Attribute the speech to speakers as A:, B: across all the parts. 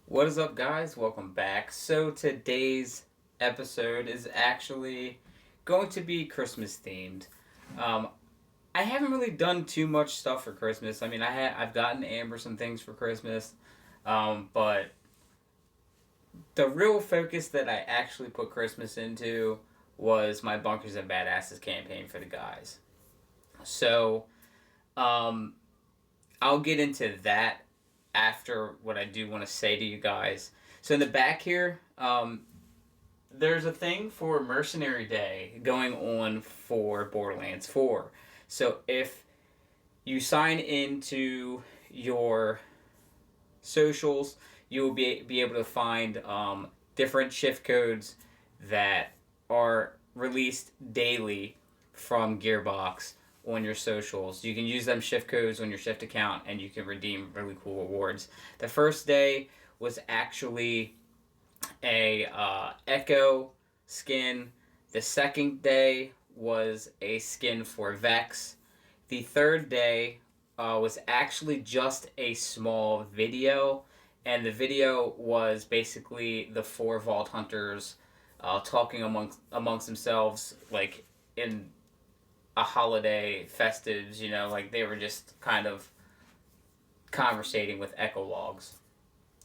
A: What is up, guys? Welcome back. So today's episode is actually going to be Christmas themed. Um, I haven't really done too much stuff for Christmas. I mean, I've gotten Amber some things for Christmas, but the real focus that I actually put Christmas into was my Bunkers and Badasses campaign for the guys. So um, I'll get into that after what I do want to say to you guys. So in the back here, there's a thing for Mercenary Day going on for Borderlands 4. So if you sign into your socials, you will be able to find different shift codes that are released daily from Gearbox on your socials. You can use them shift codes on your shift account and you can redeem really cool rewards. The first day was actually a Echo skin. The second day was a skin for Vex. The third day was actually just a small video, and the video was basically the four Vault Hunters talking amongst themselves, like in a holiday festives, like they were just kind of conversating with echo logs.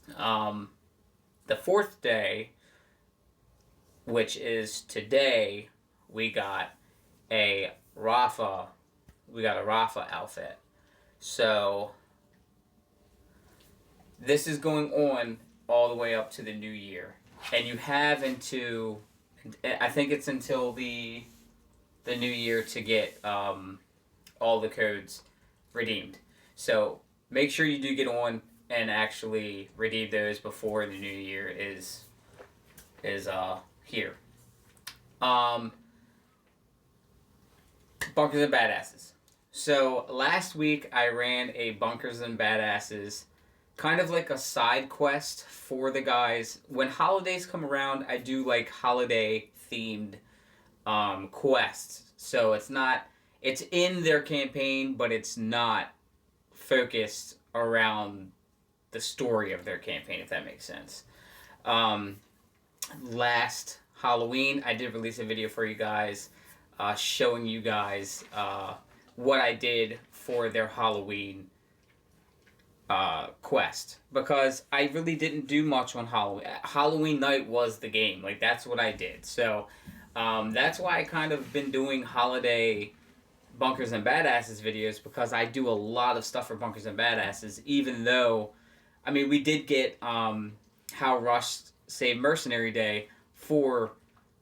A: The fourth day, which is today, we got a Rafa outfit. So this is going on all the way up to the new year, and you have I think it's until the new year to get all the codes redeemed. So make sure you do get on and actually redeem those before the new year is here. Bunkers and Badasses. So last week I ran a Bunkers and Badasses, kind of like a side quest for the guys. When holidays come around, I do like holiday themed quests. So it's in their campaign, but it's not focused around the story of their campaign, if that makes sense. Last Halloween, I did release a video for you guys showing you guys what I did for their Halloween quest, because I really didn't do much on Halloween. Halloween night was the game. Like, that's what I did. So that's why I kind of been doing holiday Bunkers and Badasses videos, because I do a lot of stuff for Bunkers and Badasses, even though, I mean, we did get How Rush Saved Mercenary Day for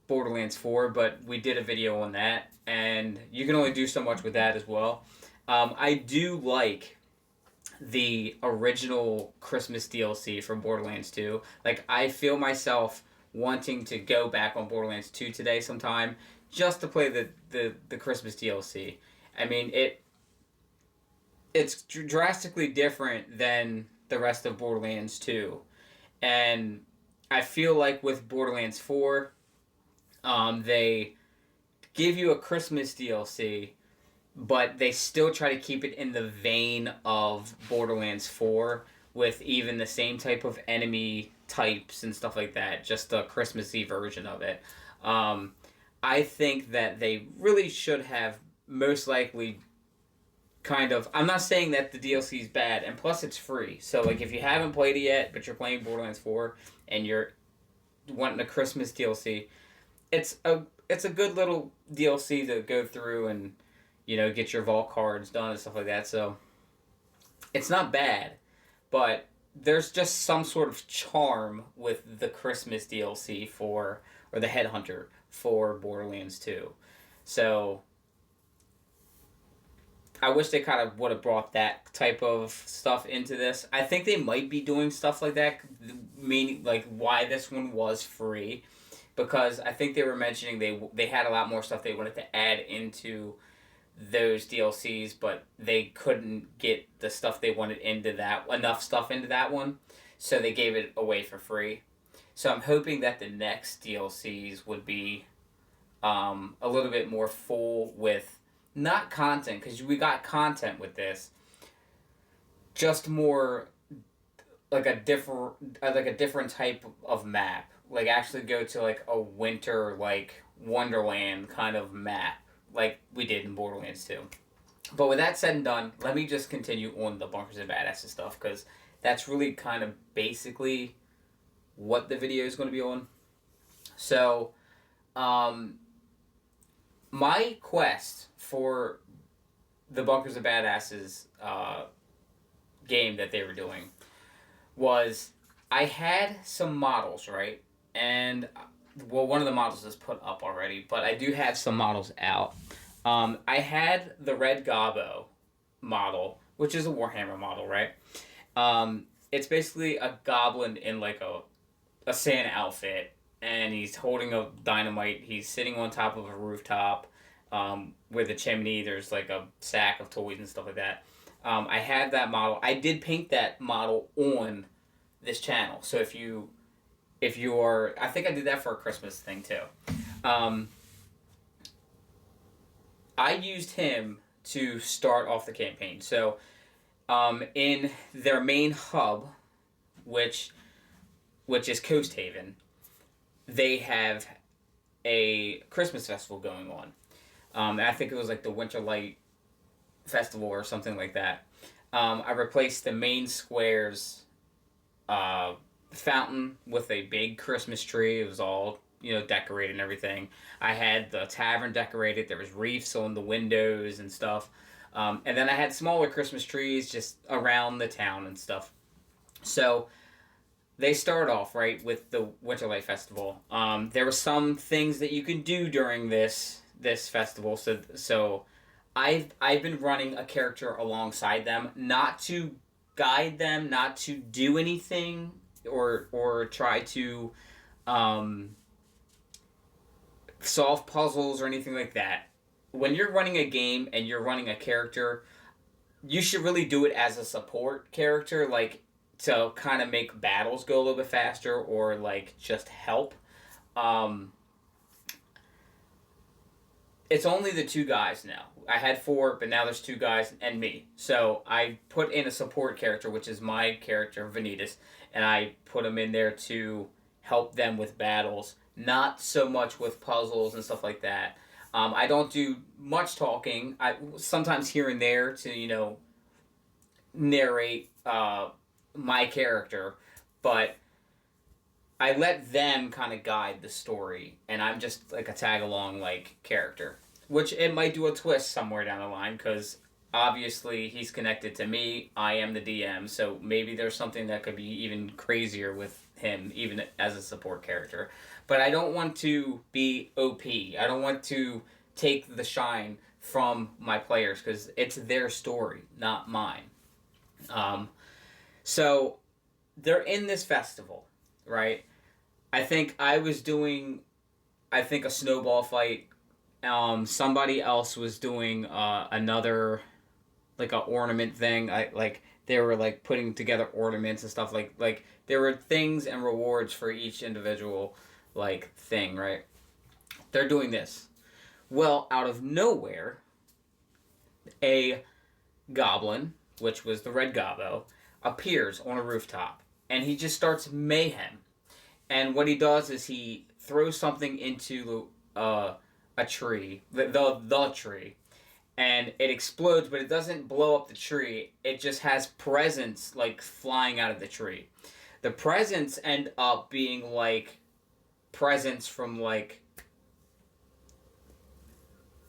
A: Borderlands 4, but we did a video on that, and you can only do so much with that as well. I do like the original Christmas DLC from Borderlands 2. Like, I feel myself wanting to go back on Borderlands 2 today sometime just to play the Christmas DLC. I mean, it's drastically different than the rest of Borderlands 2. And I feel like with Borderlands 4, they give you a Christmas DLC, but they still try to keep it in the vein of Borderlands 4 with even the same type of enemy types and stuff like that, just a Christmassy version of it. I think that they really should have most likely kind of... I'm not saying that the DLC is bad, and plus it's free. So, like, if you haven't played it yet, but you're playing Borderlands 4 and you're wanting a Christmas DLC, it's a good little DLC to go through and, get your vault cards done and stuff like that. So it's not bad, but there's just some sort of charm with the Christmas DLC or the Headhunter for Borderlands 2. So I wish they kind of would have brought that type of stuff into this. I think they might be doing stuff like that, meaning like why this one was free, because I think they were mentioning they had a lot more stuff they wanted to add into those DLCs, but they couldn't get the stuff they wanted into enough stuff into that one, so they gave it away for free. So I'm hoping that the next DLCs would be a little bit more full with not content, because we got content with this, just more like a different type of map. Like actually go to like a winter like Wonderland kind of map, like we did in Borderlands 2. But with that said and done, let me just continue on the Bunkers and Badasses stuff because that's really kind of basically what the video is going to be on. So, my quest for the Bunkers and Badasses game that they were doing was I had some models, right? And, well, one of the models is put up already, but I do have some models out. I had the Red Gobbo model, which is a Warhammer model, right? It's basically a goblin in like a Santa outfit, and he's holding a dynamite. He's sitting on top of a rooftop with a chimney. There's like a sack of toys and stuff like that. I had that model. I did paint that model on this channel. So if you are, I think I did that for a Christmas thing too. I used him to start off the campaign. So in their main hub, which is Coast Haven, they have a Christmas festival going on. I think it was like the Winter Light Festival or something like that. I replaced the main square's fountain with a big Christmas tree. It was all, decorated and everything. I had the tavern decorated. There was wreaths on the windows and stuff. And then I had smaller Christmas trees just around the town and stuff. So they start off, right, with the Winterlight Festival. There were some things that you can do during this festival. So I've been running a character alongside them, not to guide them, not to do anything or try to solve puzzles or anything like that. When you're running a game and you're running a character, you should really do it as a support character, like to kind of make battles go a little bit faster or like just help. It's only the two guys now. I had four, but now there's two guys and me. So I put in a support character, which is my character, Vanitas, and I put him in there to help them with battles, not so much with puzzles and stuff like that. I don't do much talking. I sometimes here and there to narrate my character, but I let them kind of guide the story, and I'm just like a tag along like character, which it might do a twist somewhere down the line because obviously he's connected to me. I am the DM, so maybe there's something that could be even crazier with him, even as a support character. But I don't want to be OP. I don't want to take the shine from my players because it's their story, not mine. So they're in this festival, right? I think I was doing, a snowball fight. Somebody else was doing another, like a ornament thing. They were like putting together ornaments and stuff. Like there were things and rewards for each individual like thing, right? They're doing this. Well, out of nowhere, a goblin, which was the Red Gobbo, appears on a rooftop, and he just starts mayhem. And what he does is he throws something into a tree, the tree, and it explodes, but it doesn't blow up the tree. It just has presents like flying out of the tree. The presents end up being like presents from like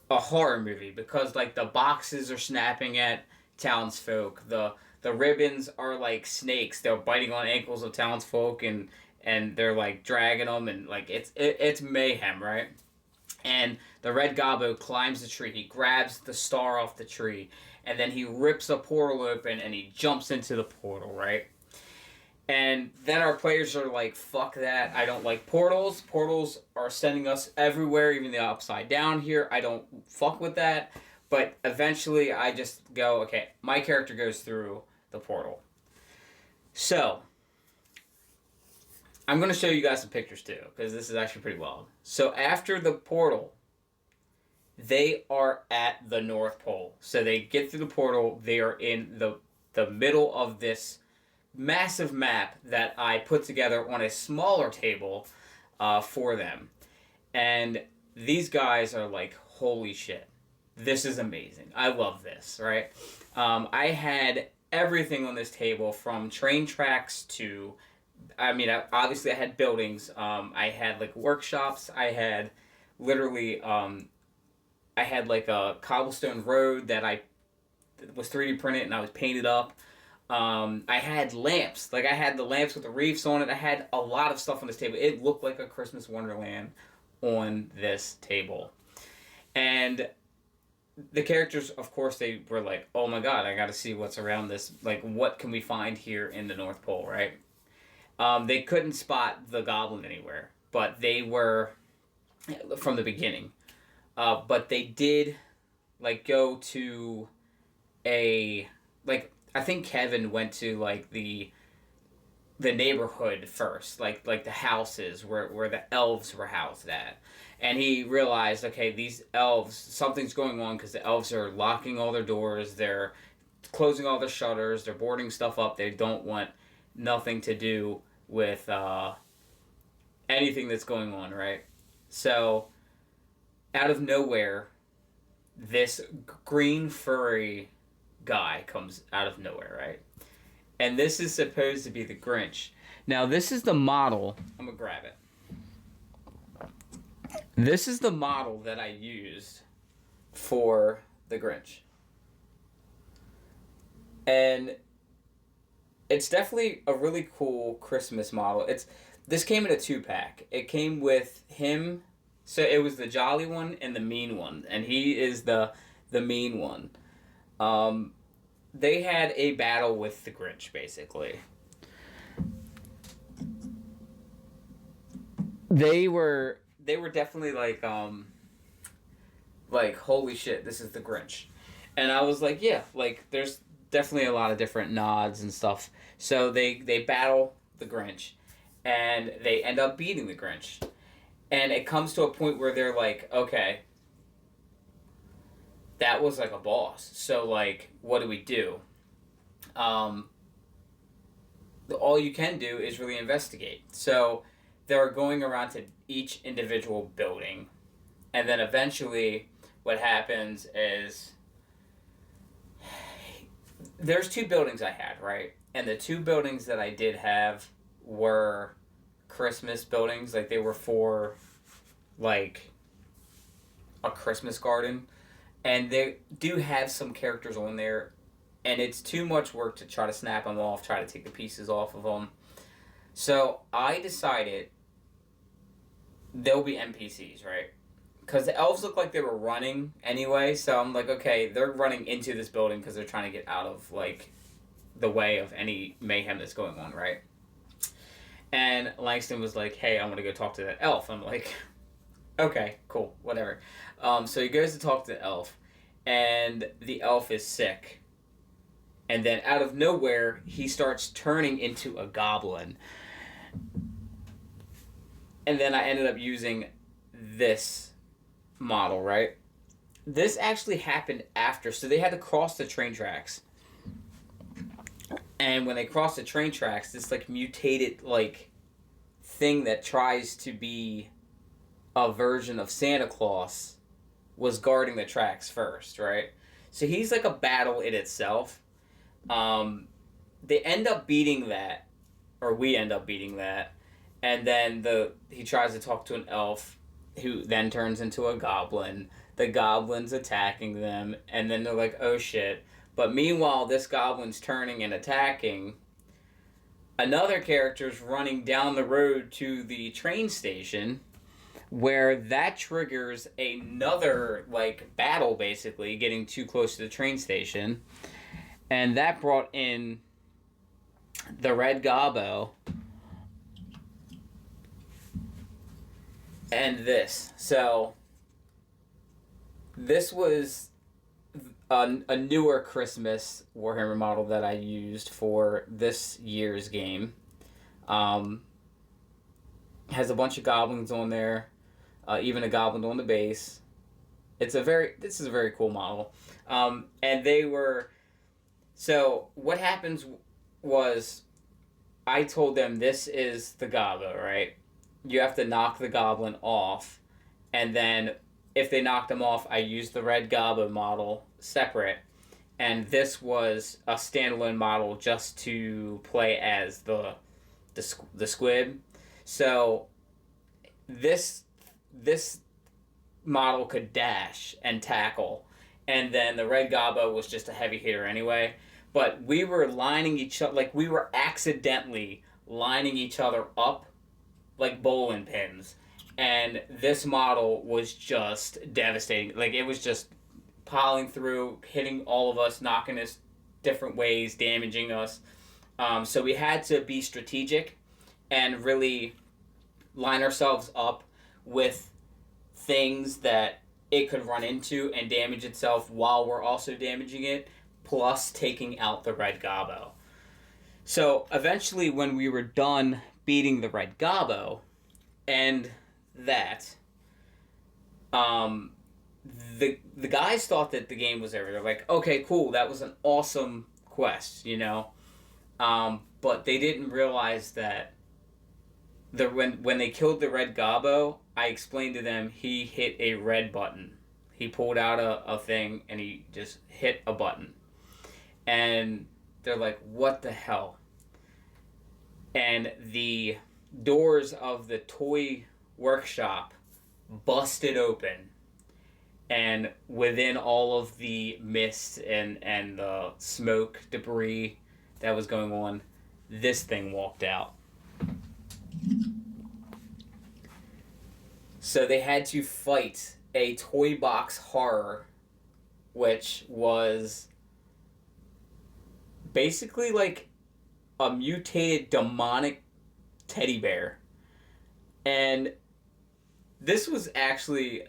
A: a horror movie because like the boxes are snapping at townsfolk. The ribbons are like snakes. They're biting on ankles of townsfolk and they're like dragging them and like it's mayhem, right? And the Red Gobbo climbs the tree. He grabs the star off the tree, and then he rips a portal open and he jumps into the portal, right? And then our players are like, fuck that. I don't like portals. Portals are sending us everywhere, even the upside down here. I don't fuck with that. But eventually I just go, okay, my character goes through the portal. So, I'm going to show you guys some pictures too, because this is actually pretty wild. So after the portal, they are at the North Pole. So they get through the portal. They are in the middle of this massive map that I put together on a smaller table for them. And these guys are like, holy shit, this is amazing. I love this, right? I had everything on this table from train tracks to, obviously I had buildings. I had like workshops. I had literally, I had like a cobblestone road that I was 3D printed and I was painted up. I had lamps. Like I had the lamps with the reefs on it. I had a lot of stuff on this table. It looked like a Christmas wonderland on this table. And the characters, of course, they were like, oh my god, I gotta see what's around this. Like, what can we find here in the North Pole, right? They couldn't spot the goblin anywhere, but they were from the beginning. But they did, like, go to a, like, I think Kevin went to, like, the neighborhood first, like the houses where the elves were housed at. And he realized, okay, these elves, something's going on because the elves are locking all their doors, they're closing all their shutters, they're boarding stuff up, they don't want nothing to do with anything that's going on, right? So, out of nowhere, this green furry guy comes out of nowhere, right? And this is supposed to be the Grinch. Now, this is the model. I'm going to grab it. This is the model that I used for the Grinch. And it's definitely a really cool Christmas model. This came in a 2-pack. It came with him. So it was the jolly one and the mean one. And he is the mean one. They had a battle with the Grinch, basically. They were definitely like holy shit, this is the Grinch. And I was like, yeah, like there's definitely a lot of different nods and stuff. So they battle the Grinch and they end up beating the Grinch. And it comes to a point where they're like, okay, that was like a boss. So like, what do we do? All you can do is really investigate. So they're going around to each individual building, and then eventually what happens is there's 2 buildings I had, right? And the 2 buildings that I did have were Christmas buildings. Like they were for like a Christmas garden, and they do have some characters on there, and it's too much work to try to snap them off, try to take the pieces off of them. So I decided they'll be NPCs, right? Because the elves look like they were running anyway, so I'm like, okay, they're running into this building because they're trying to get out of, like, the way of any mayhem that's going on, right? And Langston was like, hey, I want to go talk to that elf. I'm like, okay, cool, whatever. So he goes to talk to the elf, and the elf is sick. And then out of nowhere, he starts turning into a goblin. And then I ended up using this model, right? This actually happened after. So they had to cross the train tracks. And when they crossed the train tracks, this like mutated like thing that tries to be a version of Santa Claus was guarding the tracks first, right? So he's like a battle in itself. They end up beating that, or we end up beating that, and then he tries to talk to an elf, who then turns into a goblin. The goblin's attacking them, and then they're like, oh shit. But meanwhile, this goblin's turning and attacking. Another character's running down the road to the train station, where that triggers another like battle, basically getting too close to the train station, and that brought in the Red Gobbo and this. So this was a newer Christmas Warhammer model that I used for this year's game. Has a bunch of goblins on there, even a goblin on the base. This is a very cool model. And they were, so what happens was I told them this is the gobbo, right? You have to knock the goblin off, and then if they knocked him off, I used the red gobbo model separate, and this was a standalone model just to play as the squid. So this model could dash and tackle, and then the red gobbo was just a heavy hitter anyway. But we were lining each other, like we were accidentally lining each other up like bowling pins, and this model was just devastating. Like it was just piling through, hitting all of us, knocking us different ways, damaging us. So we had to be strategic and really line ourselves up with things that it could run into and damage itself while we're also damaging it, plus taking out the red gobbo. So eventually, when we were done beating the red gobbo and that, the guys thought that the game was over. They're like, okay, cool, that was an awesome quest, you know? But they didn't realize that when they killed the red gobbo, I explained to them he hit a red button. He pulled out a thing and he just hit a button. And they're like, what the hell? And the doors of the toy workshop busted open. And within all of the mist and the smoke, debris that was going on, this thing walked out. So they had to fight a toy box horror, which was basically like a mutated demonic teddy bear. And this was actually,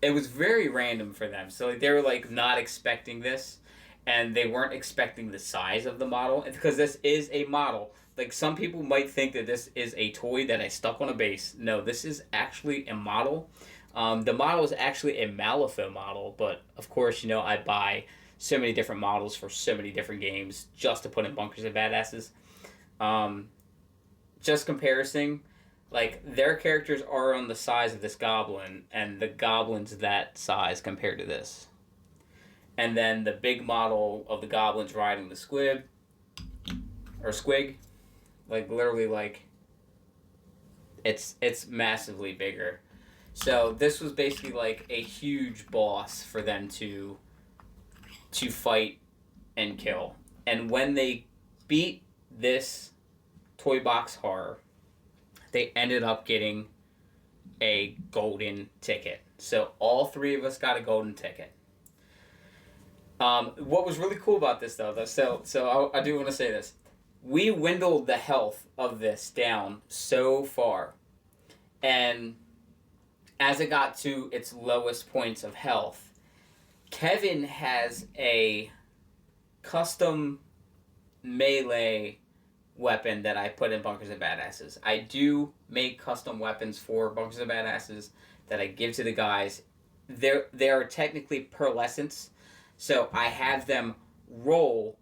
A: it was very random for them. So like, they were like not expecting this, and they weren't expecting the size of the model, because this is a model. Like, some people might think that this is a toy that I stuck on a base. No, this is actually a model. The model is actually a Malifaux model, but of course, you know, I buy so many different models for so many different games just to put in Bunkers and Badasses. Just comparison, like, their characters are on the size of this goblin, and the goblin's that size compared to this. And then the big model of the goblin's riding the squib, or squig, like, literally, like, it's massively bigger. So this was basically like a huge boss for them to fight and kill. And when they beat this toy box horror, they ended up getting a golden ticket. So all three of us got a golden ticket. What was really cool about this, though, so I do want to say this. We dwindled the health of this down so far. And as it got to its lowest points of health, Kevin has a custom melee weapon that I put in Bunkers and Badasses. I do make custom weapons for Bunkers and Badasses that I give to the guys. They are technically pearlescents, so I have them roll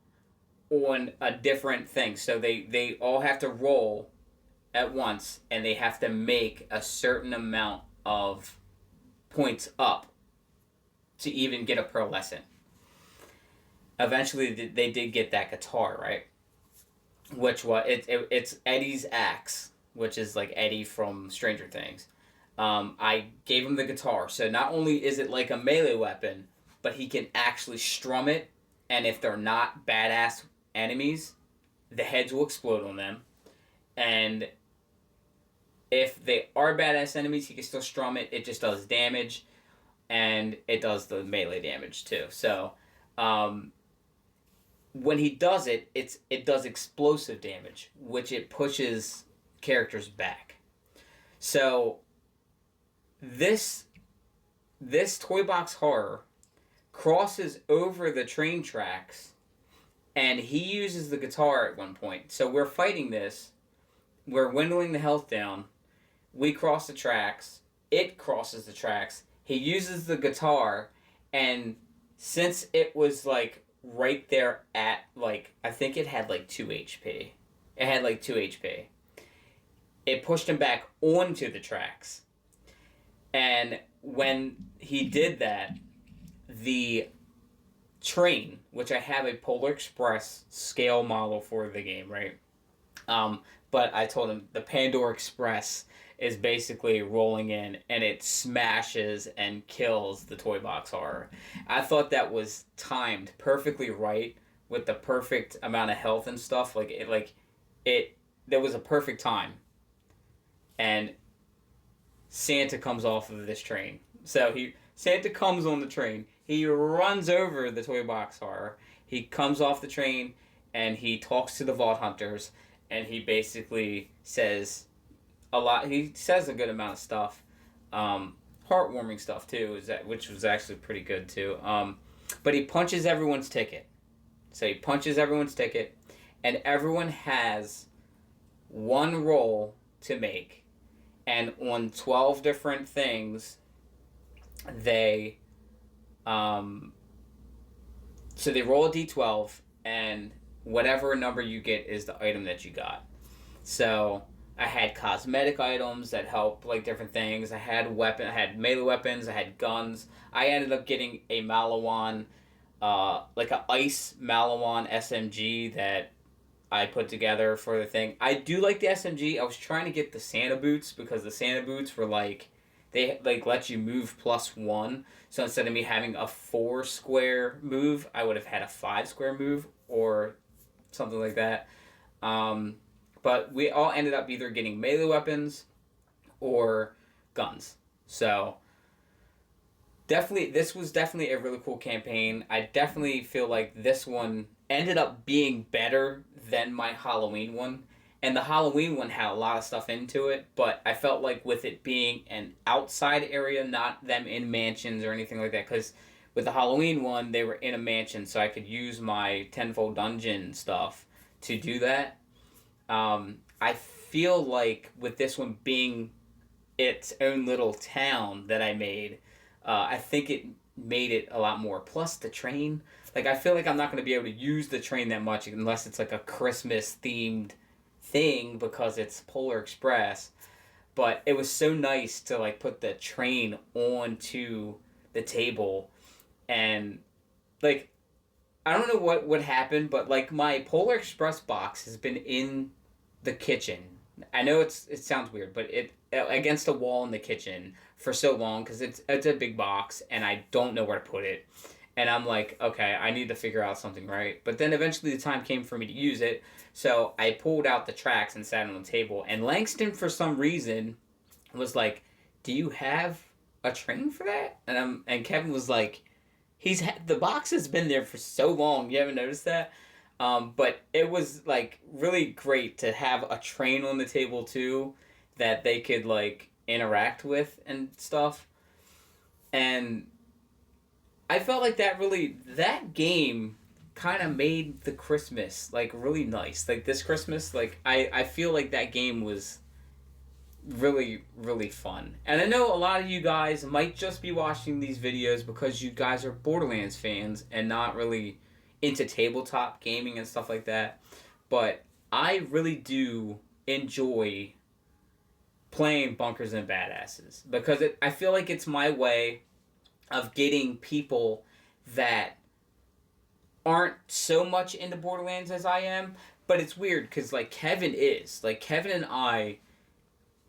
A: on a different thing. So they all have to roll at once, and they have to make a certain amount of points up to even get a pearlescent. Eventually, they did get that guitar, right? Which was it's Eddie's axe, which is like Eddie from Stranger Things. I gave him the guitar, so not only is it like a melee weapon, but he can actually strum it, and if they're not badass enemies, the heads will explode on them. And if they are badass enemies, he can still strum it. It just does damage, and it does the melee damage too. So, when he does it, it does explosive damage, which it pushes characters back. So, this toy box horror crosses over the train tracks, and he uses the guitar at one point. So we're fighting this. We're dwindling the health down. We cross the tracks. It crosses the tracks. He uses the guitar, and since it was like right there at, like, I think it had like 2 HP. It had like 2 HP. It pushed him back onto the tracks. And when he did that, the train, which I have a Polar Express scale model for the game, right? But I told him the Pandora Express is basically rolling in and it smashes and kills the toy box horror. I thought that was timed perfectly right with the perfect amount of health and stuff. There was a perfect time. And Santa comes off of this train. So Santa comes on the train. He runs over the toy box horror. He comes off the train and he talks to the Vault Hunters, and he basically says a lot. He says a good amount of stuff, heartwarming stuff too, which was actually pretty good too. But he punches everyone's ticket. So he punches everyone's ticket, and everyone has one roll to make, and on 12 different things, they so they roll a d12, and whatever number you get is the item that you got. So I had cosmetic items that help like different things. I had melee weapons. I had guns. I ended up getting a Malawan, like a ice Malawan SMG that I put together for the thing. I do like the SMG. I was trying to get the Santa boots because the Santa boots were like, they like let you move +1. So instead of me having a 4 square move, I would have had a 5 square move or something like that. But we all ended up either getting melee weapons or guns. So this was definitely a really cool campaign. I definitely feel like this one ended up being better than my Halloween one. And the Halloween one had a lot of stuff into it, but I felt like with it being an outside area, not them in mansions or anything like that, because with the Halloween one, they were in a mansion, so I could use my tenfold dungeon stuff to do that. I feel like with this one being its own little town that I made, I think it made it a lot more. Plus the train, like I feel like I'm not going to be able to use the train that much unless it's like a Christmas themed thing because it's Polar Express. But it was so nice to like put the train onto the table, and like I don't know what would happen, but like my Polar Express box has been in the kitchen. I know it sounds weird, but it against a wall in the kitchen for so long because it's a big box and I don't know where to put it. And I'm like, okay, I need to figure out something, right? But then eventually the time came for me to use it, so I pulled out the tracks and sat on the table. And Langston, for some reason, was like, "Do you have a train for that?" And Kevin was like, the box has been there for so long. You haven't noticed that? But it was like really great to have a train on the table too, that they could like interact with and stuff. And I felt like that game kind of made the Christmas like really nice. Like this Christmas, like I feel like that game was really, really fun. And I know a lot of you guys might just be watching these videos because you guys are Borderlands fans and not really into tabletop gaming and stuff like that. But I really do enjoy playing Bunkers and Badasses because I feel like it's my way of getting people that aren't so much into Borderlands as I am. But it's weird because like Kevin and I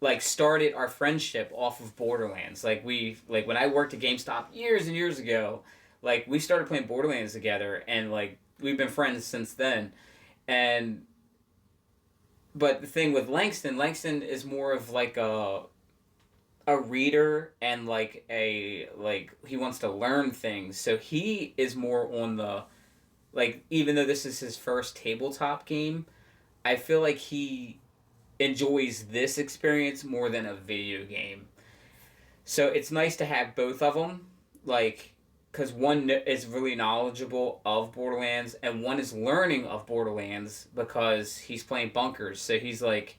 A: like started our friendship off of Borderlands. Like when I worked at GameStop years and years ago, like we started playing Borderlands together, and like we've been friends since then. But the thing with Langston is more of like a reader and like he wants to learn things. So he is more on the like, even though this is his first tabletop game, I feel like he enjoys this experience more than a video game. So it's nice to have both of them, like, because one is really knowledgeable of Borderlands and one is learning of Borderlands because he's playing Bunkers. So he's like,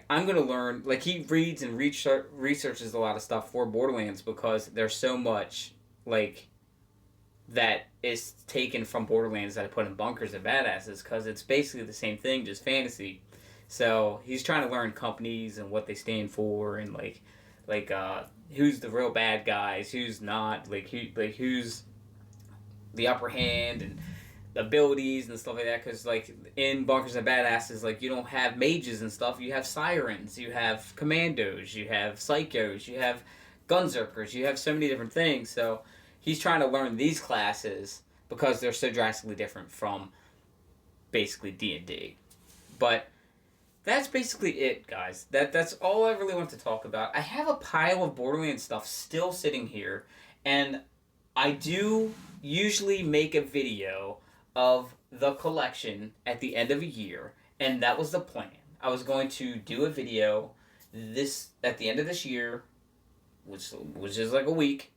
A: I'm going to learn. Like, he reads and researches a lot of stuff for Borderlands because there's so much, like, that is taken from Borderlands that I put in Bunkers and Badasses, because it's basically the same thing, just fantasy. So he's trying to learn companies and what they stand for, and who's the real bad guys, who's not, who's the upper hand, and abilities and stuff like that. Because like in Bunkers and Badasses, like you don't have mages and stuff. You have sirens, you have commandos, you have psychos, you have gunzerkers, you have so many different things. So he's trying to learn these classes because they're so drastically different from basically D&D. But that's basically it, guys. That's all I really want to talk about. I have a pile of Borderlands stuff still sitting here, and I do usually make a video of the collection at the end of a year, and that was the plan. I was going to do a video at the end of this year, which is like a week,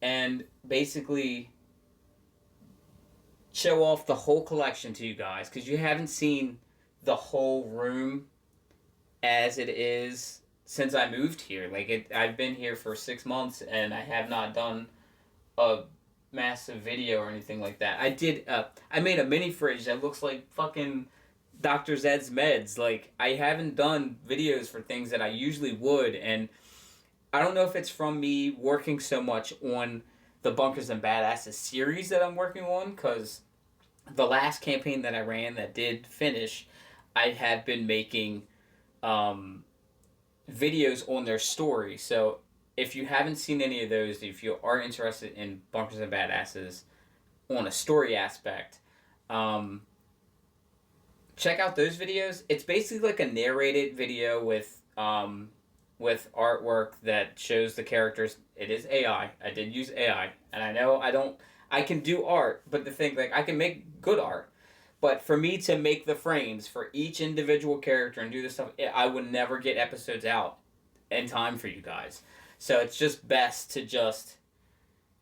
A: and basically show off the whole collection to you guys, because you haven't seen the whole room as it is since I moved here. I've been here for 6 months, and I have not done a massive video or anything like that. I made a mini fridge that looks like fucking Dr. Zed's meds. Like, I haven't done videos for things that I usually would, and I don't know if it's from me working so much on the Bunkers and Badasses series that I'm working on, because the last campaign that I ran that did finish, I have been making videos on their story. So if you haven't seen any of those, if you are interested in Bunkers and Badasses on a story aspect, check out those videos. It's basically like a narrated video with artwork that shows the characters. It is AI. I did use AI, and I know I can do art, but the thing, like, I can make good art. But for me to make the frames for each individual character and do this stuff, I would never get episodes out in time for you guys. So it's just best to just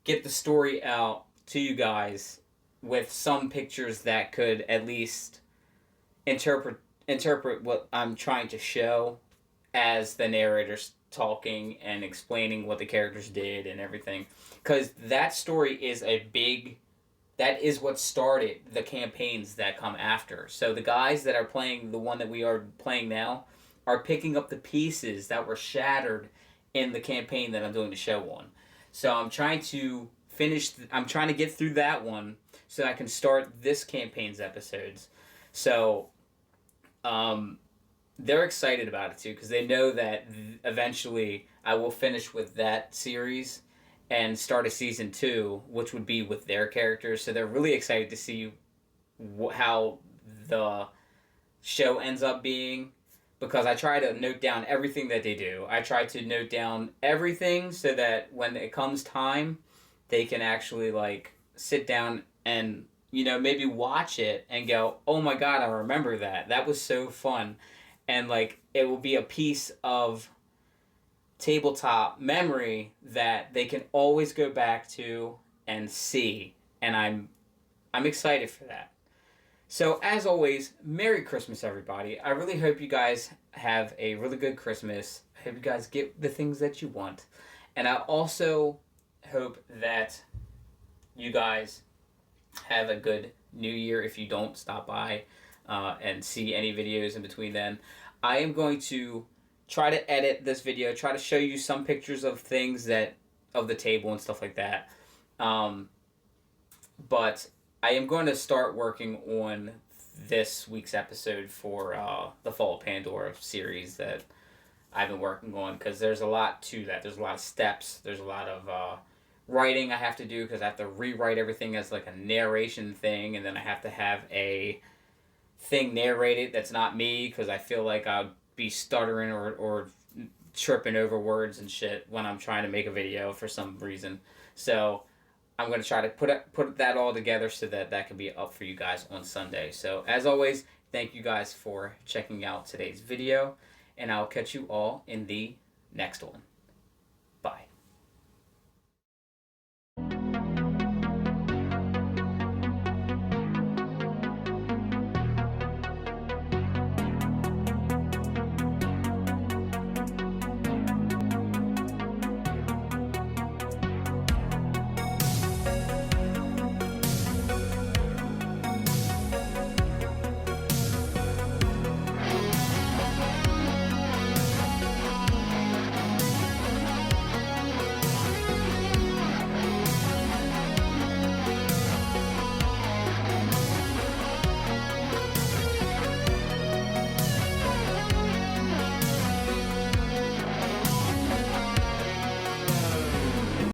A: get the story out to you guys with some pictures that could at least interpret what I'm trying to show as the narrator's talking and explaining what the characters did and everything. Because that story is that is what started the campaigns that come after. So the guys that are playing the one that we are playing now are picking up the pieces that were shattered in the campaign that I'm doing the show on. So I'm trying to get through that one so I can start this campaign's episodes. So they're excited about it too, because they know that eventually I will finish with that series and start a season 2, which would be with their characters. So they're really excited to see how the show ends up being, because I try to note down everything that they do. I try to note down everything so that when it comes time, they can actually like sit down and, you know, maybe watch it and go, oh my god, I remember that. That was so fun. And like, it will be a piece of tabletop memory that they can always go back to and see, and I'm excited for that. So as always, Merry Christmas, everybody. I really hope you guys have a really good Christmas. I hope you guys get the things that you want, and I also hope that you guys have a good New Year. If you don't stop by and see any videos in between then, I am going to try to edit this video, try to show you some pictures of things of the table and stuff like that. But I am going to start working on this week's episode for the Fall of Pandora series that I've been working on, because there's a lot to that. There's a lot of steps. There's a lot of writing I have to do, because I have to rewrite everything as like a narration thing, and then I have to have a thing narrated that's not me, because I feel like I'll be stuttering or tripping over words and shit when I'm trying to make a video for some reason. So I'm going to try to put that all together so that can be up for you guys on Sunday. So as always, thank you guys for checking out today's video, and I'll catch you all in the next one.